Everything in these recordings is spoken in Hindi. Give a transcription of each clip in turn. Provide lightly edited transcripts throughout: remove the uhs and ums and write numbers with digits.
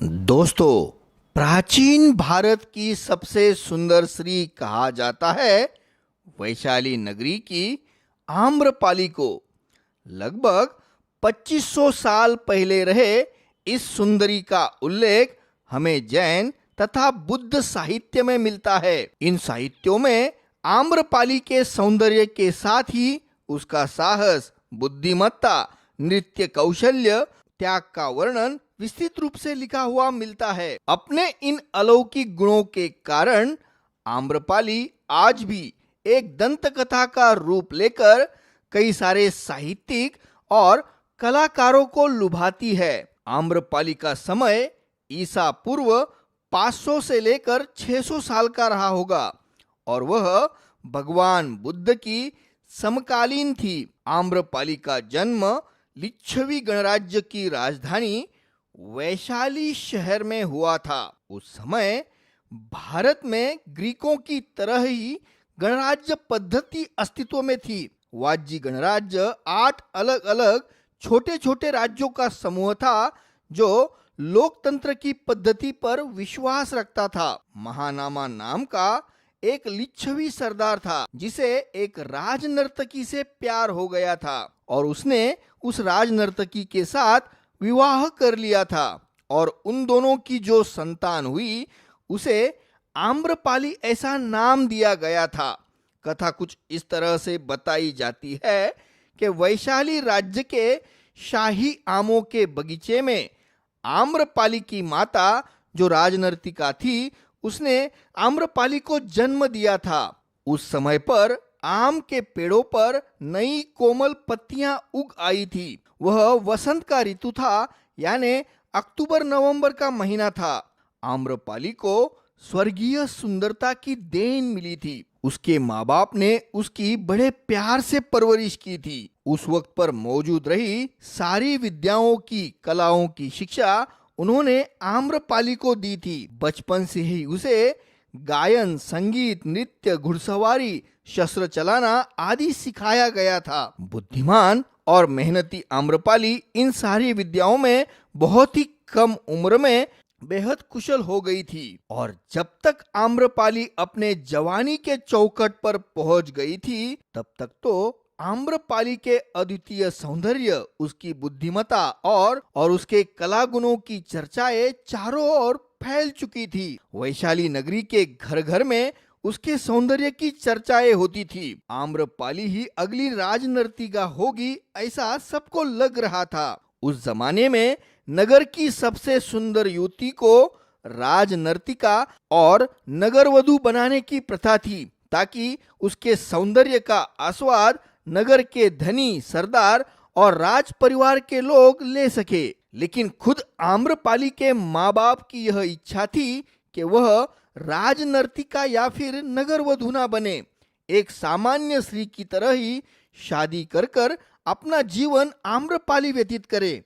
दोस्तों, प्राचीन भारत की सबसे सुंदर स्त्री कहा जाता है वैशाली नगरी की आम्रपाली को। लगभग 2500 साल पहले रहे इस सुंदरी का उल्लेख हमें जैन तथा बुद्ध साहित्य में मिलता है। इन साहित्यों में आम्रपाली के सौंदर्य के साथ ही उसका साहस, बुद्धिमत्ता, नृत्य कौशल्य, त्याग का वर्णन विस्तृत रूप से लिखा हुआ मिलता है। अपने इन अलौकिक गुणों के कारण आम्रपाली आज भी एक दंत कथा का रूप लेकर कई सारे साहित्यिक और कलाकारों को लुभाती है। आम्रपाली का समय ईसा पूर्व 500 से लेकर 600 साल का रहा होगा और वह भगवान बुद्ध की समकालीन थी। आम्रपाली का जन्म लिच्छवी गणराज्य की राजधानी वैशाली शहर में हुआ था। उस समय भारत में ग्रीकों की तरह ही गणराज्य पद्धति अस्तित्व में थी। वाज्जी गणराज्य 8 अलग अलग छोटे छोटे राज्यों का समूह था जो लोकतंत्र की पद्धति पर विश्वास रखता था। महानामा नाम का एक लिच्छवी सरदार था जिसे एक राजनर्तकी से प्यार हो गया था और उसने उस राजनर्तकी के साथ विवाह कर लिया था और उन दोनों की जो संतान हुई उसे आम्रपाली ऐसा नाम दिया गया था। कथा कुछ इस तरह से बताई जाती है कि वैशाली राज्य के शाही आमों के बगीचे में आम्रपाली की माता जो राजनर्तिका थी उसने आम्रपाली को जन्म दिया था। उस समय पर आम के पेड़ों पर नई कोमल पत्तियां उग आई थी। वह वसंत का ऋतु था, यानी अक्टूबर नवंबर का महीना था। आम्रपाली को स्वर्गीय सुंदरता की देन मिली थी। उसके माँ बाप ने उसकी बड़े प्यार से परवरिश की थी। उस वक्त पर मौजूद रही सारी विद्याओं की, कलाओं की शिक्षा उन्होंने आम्रपाली को दी थी। बचपन से ही उसे गायन, संगीत, नृत्य, घुड़सवारी, शस्त्र चलाना आदि सिखाया गया था। बुद्धिमान और मेहनती आम्रपाली इन सारी विद्याओं में बहुत ही कम उम्र में बेहद कुशल हो गई थी और जब तक आम्रपाली अपने जवानी के चौखट पर पहुंच गई थी तब तक तो आम्रपाली के अद्वितीय सौंदर्य, उसकी बुद्धिमत्ता और उसके कला गुणों की चर्चाएं चारों ओर फैल चुकी थी। वैशाली नगरी के घर घर में उसके सौंदर्य की चर्चाएं होती थी। आम्रपाली ही अगली राजनर्तिका होगी ऐसा सबको लग रहा था। उस जमाने में नगर की सबसे सुंदर युवती को राजनर्तिका और नगरवधु बनाने की प्रथा थी ताकि उसके सौंदर्य का आस्वाद नगर के धनी, सरदार और राज परिवार के लोग ले सके। लेकिन खुद आम्रपाली के माँ बाप की यह इच्छा थी कि वह राजनर्तिका या फिर नगरवधु ना बने, एक सामान्य स्त्री की तरह ही शादी कर कर अपना जीवन आम्रपाली व्यतीत करे।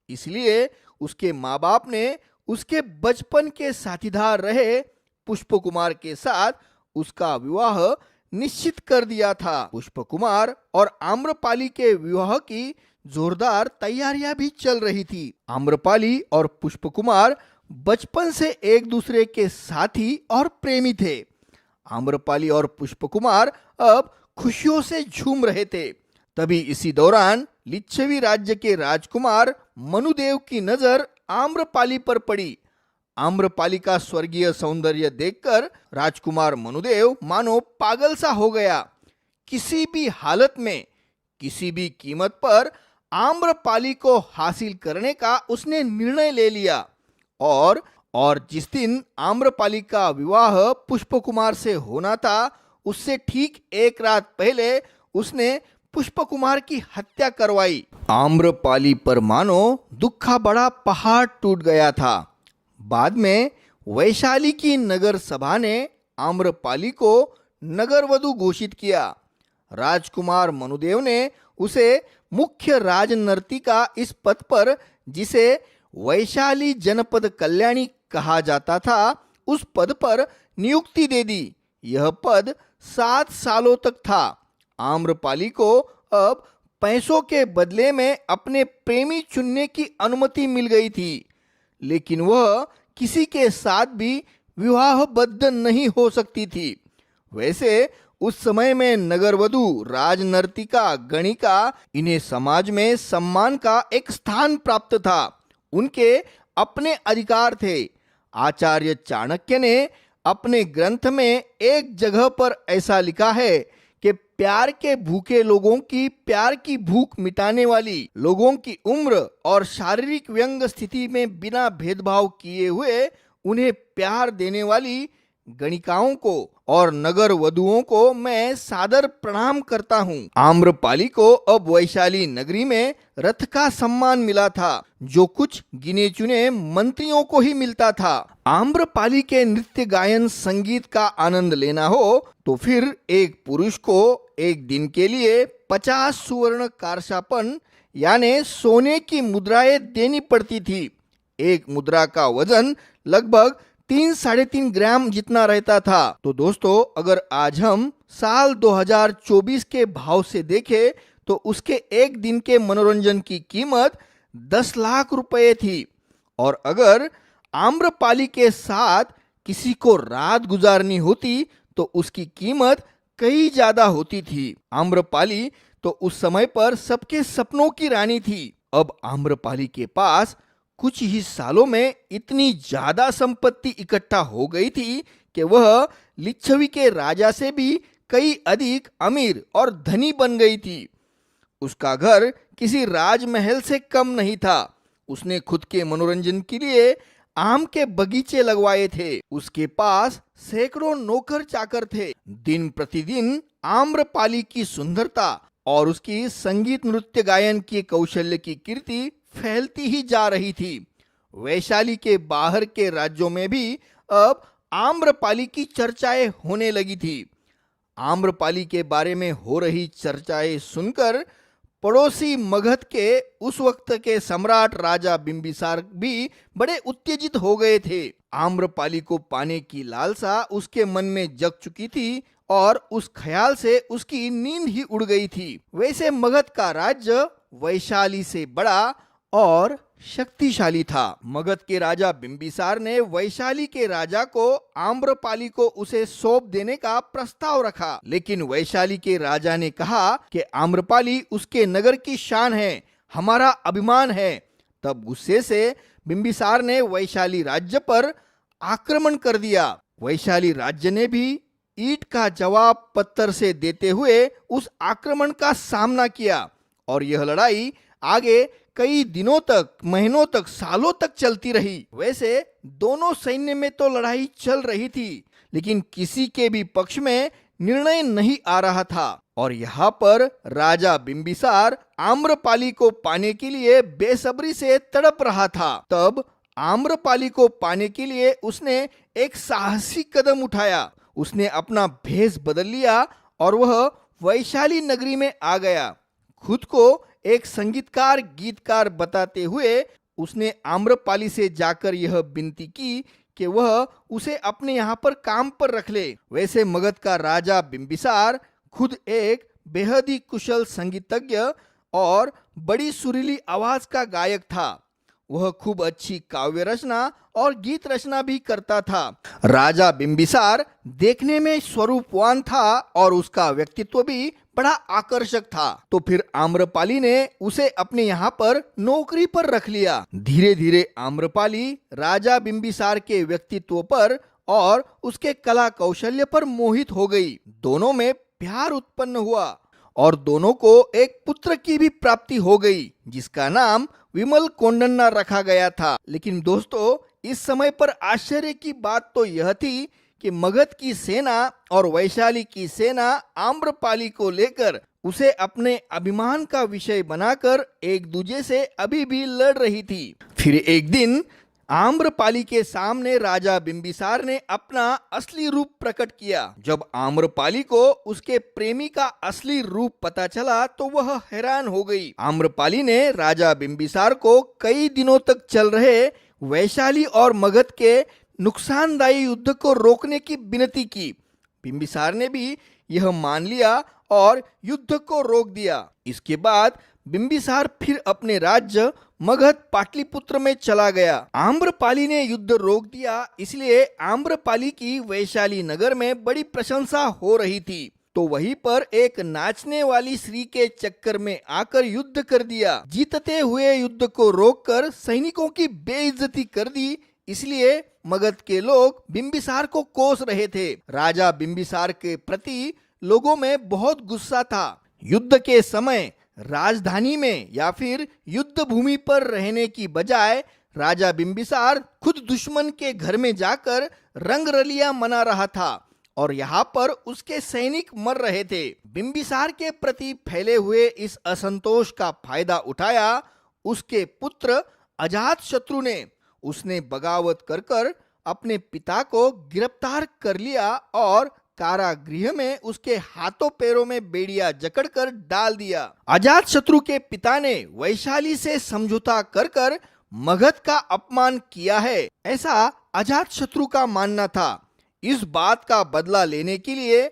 इसलिए उसके माँ बाप ने उसके बचपन के साथीदार रहे पुष्प कुमार के साथ उसका विवाह निश्चित कर दिया था। पुष्प कुमार और आम्रपाली के विवाह की जोरदार तैयारियां भी चल रही थी। आम्रपाली और पुष्प कुमार बचपन से एक दूसरे के साथी और प्रेमी थे। आम्रपाली और पुष्प कुमार अब खुशियों से झूम रहे थे। तभी इसी दौरान लिच्छवी राज्य के राजकुमार मनुदेव की नजर आम्रपाली पर पड़ी। आम्रपाली का स्वर्गीय सौंदर्य देखकर राजकुमार मनुदेव मानो पागल सा हो गया। किसी भी हालत में, किसी भी कीमत पर आम्रपाली को हासिल करने का उसने निर्णय ले लिया और जिस दिन आम्रपाली का विवाह पुष्प कुमार से होना था उससे ठीक एक रात पहले उसने पुष्प कुमार की हत्या करवाई। आम्रपाली पर मानो दुख का बड़ा पहाड़ टूट गया था। बाद में वैशाली की नगर सभा ने आम्रपाली को नगरवधु घोषित किया। राजकुमार मनुदेव ने उसे मुख्य राजनर्तिका इस पद पर, जिसे वैशाली जनपद कल्याणी कहा जाता था, उस पद पर नियुक्ति दे दी। यह पद 7 सालों तक था। आम्रपाली को अब पैसों के बदले में अपने प्रेमी चुनने की अनुमति मिल गई थी। लेकिन वह किसी के साथ भी विवाहबद्ध नहीं हो सकती थी। वैसे उस समय में नगरवधु, राजनर्तिका, गणिका, इन्हें समाज में सम्मान का एक स्थान प्राप्त था। उनके अपने अधिकार थे। आचार्य चाणक्य ने अपने ग्रंथ में एक जगह पर ऐसा लिखा है कि प्यार के भूखे लोगों की प्यार की भूख मिटाने वाली, लोगों की उम्र और शारीरिक व्यंग स्थिति में बिना भेदभाव किए हुए उन्हें प्यार देने वाली गणिकाओं को और नगर वधुओं को मैं सादर प्रणाम करता हूँ। आम्रपाली को अब वैशाली नगरी में रथ का सम्मान मिला था, जो कुछ गिने चुने मंत्रियों को ही मिलता था। आम्रपाली के नृत्य, गायन, संगीत का आनंद लेना हो तो फिर एक पुरुष को एक दिन के लिए 50 सुवर्ण कारशापन यानी सोने की मुद्राएं देनी पड़ती थी। एक मुद्रा का वजन लगभग 3-3.5 ग्राम जितना रहता था। तो दोस्तों, अगर आज हम साल 2024 के भाव से देखें तो उसके एक दिन के मनोरंजन की कीमत 10 लाख रुपए थी। और अगर आम्रपाली के साथ किसी को रात गुजारनी होती तो उसकी कीमत कई ज्यादा होती थी। आम्रपाली तो उस समय पर सबके सपनों की रानी थी। अब आम्रपाली के पास कुछ ही सालों में इतनी ज्यादा संपत्ति इकट्ठा हो गई थी कि वह लिच्छवी के राजा से भी कई अधिक अमीर और धनी बन गई थी। उसका घर किसी राजमहल से कम नहीं था। उसने खुद के मनोरंजन के लिए आम के बगीचे लगवाए थे। उसके पास सैकड़ों नौकर चाकर थे। दिन प्रतिदिन आम्रपाली की सुंदरता और उसकी संगीत, नृत्य, गायन के कौशल्य की कीर्ति फैलती ही जा रही थी। वैशाली के बाहर के राज्यों में भी अब आम्रपाली की चर्चाएं होने लगी थी। आम्रपाली के बारे में हो रही चर्चाएं सुनकर पड़ोसी मगध के उस वक्त के सम्राट राजा बिंबिसार भी बड़े उत्तेजित हो गए थे। आम्रपाली को पाने की लालसा उसके मन में जग चुकी थी और उस ख्याल से उसकी नींद ही उड़ गई थी। वैसे मगध का राज्य वैशाली से बड़ा और शक्तिशाली था। मगध के राजा बिंबिसार ने वैशाली के राजा को आम्रपाली को उसे सौंप देने का प्रस्ताव रखा, लेकिन वैशाली के राजा ने कहा कि आम्रपाली उसके नगर की शान है, हमारा अभिमान है। तब गुस्से से बिंबिसार ने वैशाली राज्य पर आक्रमण कर दिया। वैशाली राज्य ने भी ईंट का जवाब पत्थर से देते हुए उस आक्रमण का सामना किया और यह लड़ाई आगे कई दिनों तक, महीनों तक, सालों तक चलती रही। वैसे दोनों सैन्य में तो लड़ाई चल रही थी, लेकिन किसी के भी पक्ष में निर्णय नहीं आ रहा था और यहाँ पर राजा बिंबिसार आम्रपाली को पाने के लिए बेसब्री से तड़प रहा था। तब आम्रपाली को पाने के लिए उसने एक साहसी कदम उठाया। उसने अपना भेष बदल लिया और वह वैशाली नगरी में आ गया। खुद को एक संगीतकार, गीतकार बताते हुए उसने आम्रपाली से जाकर यह विनती की कि वह उसे अपने यहाँ पर काम पर रख ले। वैसे मगध का राजा बिंबिसार खुद एक बेहद ही कुशल संगीतज्ञ और बड़ी सुरीली आवाज का गायक था। वह खूब अच्छी काव्य रचना और गीत रचना भी करता था। राजा बिंबिसार देखने में स्वरूपवान था और उसका व्यक्तित्व भी बड़ा आकर्षक था। तो फिर आम्रपाली ने उसे अपने यहाँ पर नौकरी पर रख लिया। धीरे धीरे आम्रपाली राजा बिंबिसार के व्यक्तित्व पर और उसके कला कौशल्य पर मोहित हो गई। दोनों में प्यार उत्पन्न हुआ और दोनों को एक पुत्र की भी प्राप्ति हो गई, जिसका नाम विमल कोंडन्ना रखा गया था। लेकिन दोस्तों, इस समय पर आश्चर्य की बात तो यह थी कि मगध की सेना और वैशाली की सेना आम्रपाली को लेकर उसे अपने अभिमान का विषय बनाकर एक दूसरे से अभी भी लड़ रही थी। फिर एक दिन आम्रपाली के सामने राजा बिंबिसार ने अपना असली रूप प्रकट किया। जब आम्रपाली को उसके प्रेमी का असली रूप पता चला तो वह हैरान हो गई। आम्रपाली ने राजा बिंबिसार को कई दिनों तक चल रहे वैशाली और मगध के नुकसानदायी युद्ध को रोकने की विनती की। बिंबिसार ने भी यह मान लिया और युद्ध को रोक दिया। इसके बाद बिंबिसार फिर अपने राज्य मगध पाटलिपुत्र में चला गया। आम्रपाली ने युद्ध रोक दिया, इसलिए आम्रपाली की वैशाली नगर में बड़ी प्रशंसा हो रही थी। तो वहीं पर एक नाचने वाली स्त्री के चक्कर में आकर युद्ध कर दिया। जीतते हुए युद्ध को रोककर सैनिकों की बेइज्जती कर दी, इसलिए मगध के लोग बिंबिसार को कोस रहे थे। राजा बिंबिसार के प्रति लोगों में बहुत गुस्सा था। युद्ध के समय राजधानी में या फिर युद्ध भूमि पर रहने की बजाय राजा बिंबिसार खुद दुश्मन के घर में जाकर रंगरलियां मना रहा था और यहाँ पर उसके सैनिक मर रहे थे। बिंबिसार के प्रति फैले हुए इस असंतोष का फायदा उठाया उसके पुत्र अजातशत्रु ने। उसने बगावत कर अपने पिता को गिरफ्तार कर लिया और कारागृह में उसके हाथों पैरों में बेड़िया जकड़कर डाल दिया। अजातशत्रु के पिता ने वैशाली से समझौता कर मगध का अपमान किया है, ऐसा अजातशत्रु का मानना था। इस बात का बदला लेने के लिए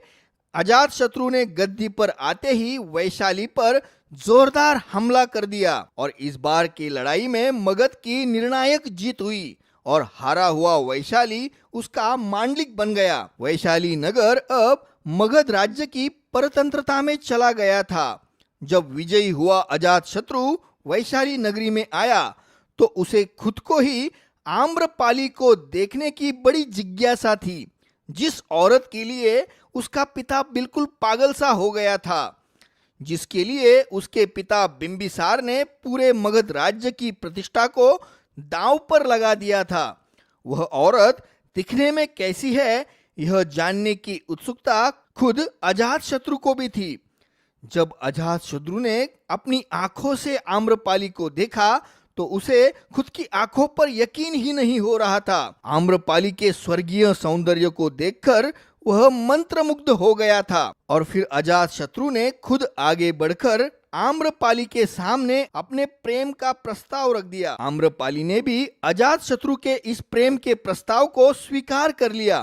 अजातशत्रु ने गद्दी पर आते ही वैशाली पर जोरदार हमला कर दिया और इस बार की लड़ाई में मगध की निर्णायक जीत हुई और हारा हुआ वैशाली उसका मांडलिक बन गया। वैशाली नगर अब मगध राज्य की परतंत्रता में चला गया था। जब विजयी हुआ अजातशत्रु वैशाली नगरी में आया तो उसे खुद को ही आम्रपाली को देखने की बड़ी जिज्ञासा थी, जिस औरत के लिए उसका पिता बिल्कुल पागल सा हो गया था, जिसके लिए उसके पिता बिंबिसार ने पूरे मगध राज्य की प्रतिष्ठा को दांव पर लगा दिया था। वह औरत दिखने में कैसी है, यह जानने की उत्सुकता खुद अजातशत्रु को भी थी। जब अजातशत्रु ने अपनी आंखों से आम्रपाली को देखा तो उसे खुद की आंखों पर यकीन ही नहीं हो रहा था। आम्रपाली के स्वर्गीय सौंदर्य को देखकर वह मंत्रमुग्ध हो गया था और फिर अजातशत्रु ने खुद आगे बढ़कर आम्रपाली के सामने अपने प्रेम का प्रस्ताव रख दिया। आम्रपाली ने भी अजातशत्रु के इस प्रेम के प्रस्ताव को स्वीकार कर लिया।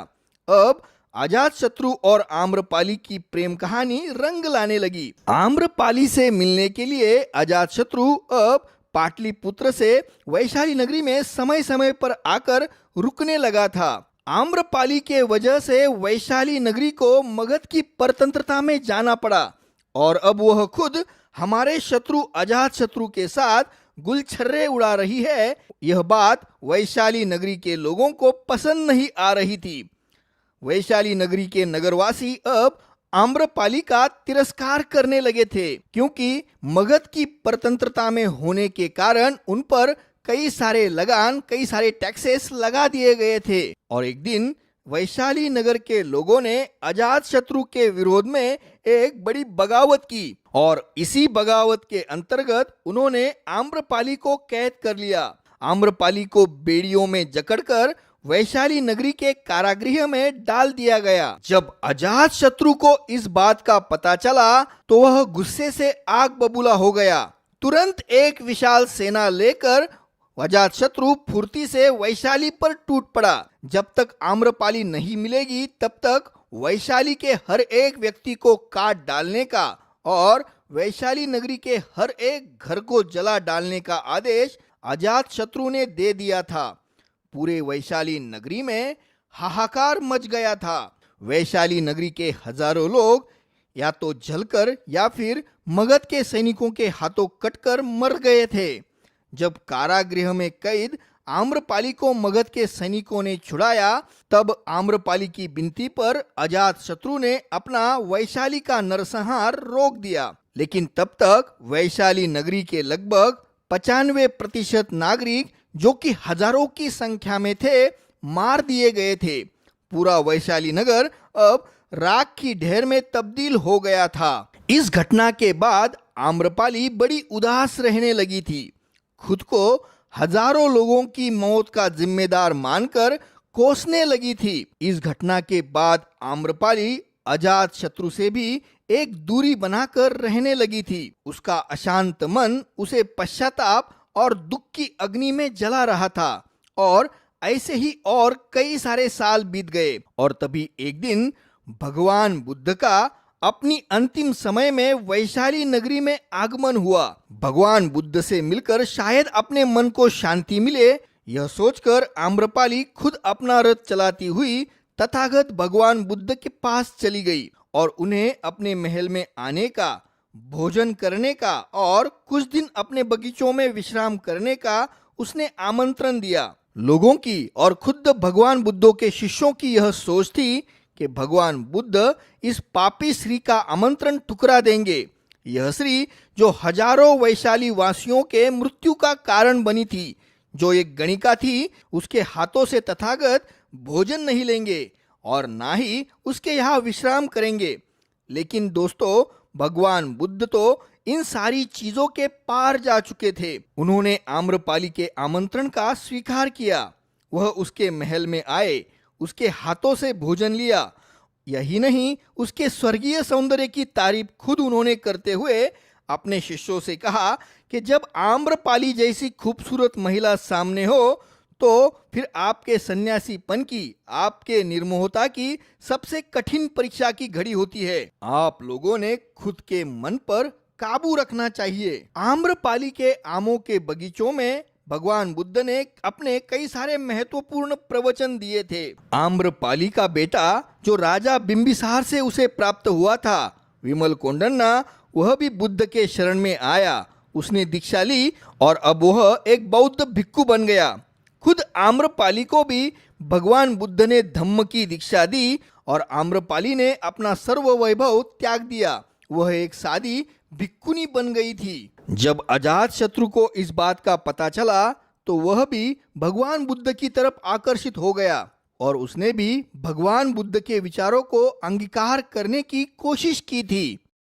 अब अजातशत्रु और आम्रपाली की प्रेम कहानी रंग लाने लगी। आम्रपाली से मिलने के लिए अजातशत्रु अब पाटलिपुत्र से वैशाली नगरी में समय समय पर आकर रुकने लगा था। आम्रपाली के वजह से वैशाली नगरी को मगध की परतंत्रता में जाना पड़ा और अब वह खुद हमारे शत्रु अजातशत्रु के साथ गुलछर्रे उड़ा रही है। यह बात वैशाली नगरी के लोगों को पसंद नहीं आ रही थी। वैशाली नगरी के नगरवासी अब आम्रपाली का तिरस्कार करने लगे थे, क्योंकि मगध की परतंत्रता में होने के कारण उन पर कई सारे लगान, कई सारे टैक्सेस लगा दिए गए थे। और एक दिन वैशाली नगर के लोगों ने अजातशत्रु के विरोध में एक बड़ी बगावत की और इसी बगावत के अंतर्गत उन्होंने आम्रपाली को कैद कर लिया। आम्रपाली को बेड़ियों में जकड़कर वैशाली नगरी के कारागृह में डाल दिया गया। जब अजातशत्रु को इस बात का पता चला तो वह गुस्से से आग बबूला हो गया। तुरंत एक विशाल सेना लेकर अजातशत्रु फुर्ती से वैशाली पर टूट पड़ा। जब तक आम्रपाली नहीं मिलेगी तब तक वैशाली के हर एक व्यक्ति को काट डालने का और वैशाली नगरी के हर एक घर को जला डालने का आदेश अजातशत्रु ने दे दिया था। पूरे वैशाली नगरी में हाहाकार मच गया था। वैशाली नगरी के हजारों लोग या तो जलकर या फिर मगध के सैनिकों के हाथों कटकर मर गए थे। जब कारागृह में कैद आम्रपाली को मगध के सैनिकों ने छुड़ाया तब आम्रपाली की विनती पर अजातशत्रु ने अपना वैशाली का नरसंहार रोक दिया। लेकिन तब तक वैशाली नगरी के लगभग 95% नागरिक, जो कि हजारों की संख्या में थे, मार दिए गए थे। पूरा वैशाली नगर अब राख की ढेर में तब्दील हो गया था। इस घटना के बाद आम्रपाली बड़ी उदास रहने लगी थी। खुद को हजारों लोगों की मौत का जिम्मेदार मानकर कोसने लगी थी। इस घटना के बाद आम्रपाली अजातशत्रु से भी एक दूरी बनाकर रहने लगी थी। उसका अशांत मन उसे पश्चाताप और दुख की अग्नि में जला रहा था और ऐसे ही और कई सारे साल बीत गए और तभी एक दिन भगवान बुद्ध का अपनी अंतिम समय में वैशाली नगरी में आगमन हुआ। भगवान बुद्ध से मिलकर शायद अपने मन को शांति मिले, यह सोचकर आम्रपाली खुद अपना रथ चलाती हुई तथागत भगवान बुद्ध के पास चली गई और उन्हें अपने महल में आने का, भोजन करने का और कुछ दिन अपने बगीचों में विश्राम करने का उसने आमंत्रण दिया। लोगों की और खुद भगवान बुद्धों के शिष्यों की यह सोच थी कि भगवान बुद्ध इस पापी स्त्री का आमंत्रण ठुकरा देंगे। यह स्त्री जो हजारों वैशाली वासियों के मृत्यु का कारण बनी थी, जो एक गणिका थी, उसके हाथों से तथागत भोजन नहीं लेंगे और ना ही उसके यहाँ विश्राम करेंगे। लेकिन दोस्तों, भगवान बुद्ध तो इन सारी चीजों के पार जा चुके थे। उन्होंने आम्रपाली के आमंत्रण का स्वीकार किया। वह उसके महल में आए, उसके हाथों से भोजन लिया। यही नहीं, उसके स्वर्गीय सौंदर्य की तारीफ खुद उन्होंने करते हुए अपने शिष्यों से कहा कि जब आम्रपाली जैसी खूबसूरत महिला सामने हो तो फिर आपके सन्यासीपन की, आपके निर्मोहता की सबसे कठिन परीक्षा की घड़ी होती है। आप लोगों ने खुद के मन पर काबू रखना चाहिए। आम्रपाली के आमों के बगीचों में भगवान बुद्ध ने अपने कई सारे महत्वपूर्ण प्रवचन दिए थे। आम्रपाली का बेटा जो राजा बिंबिसार से उसे प्राप्त हुआ था, विमल कोंडन्ना, वह भी बुद्ध के शरण में आया। उसने दीक्षा ली और अब वह एक बौद्ध भिक्खु बन गया। खुद आम्रपाली को भी भगवान बुद्ध ने धम्म की दीक्षा दी और आम्रपाली ने अपना सर्व वैभव त्याग दिया। वह एक सादी भिक्खुनी बन गई थी। जब अजात शत्रु को इस बात का पता चला तो वह भी भगवान बुद्ध की तरफ आकर्षित हो गया और उसने भी भगवान बुद्ध के विचारों को अंगीकार करने की कोशिश की थी।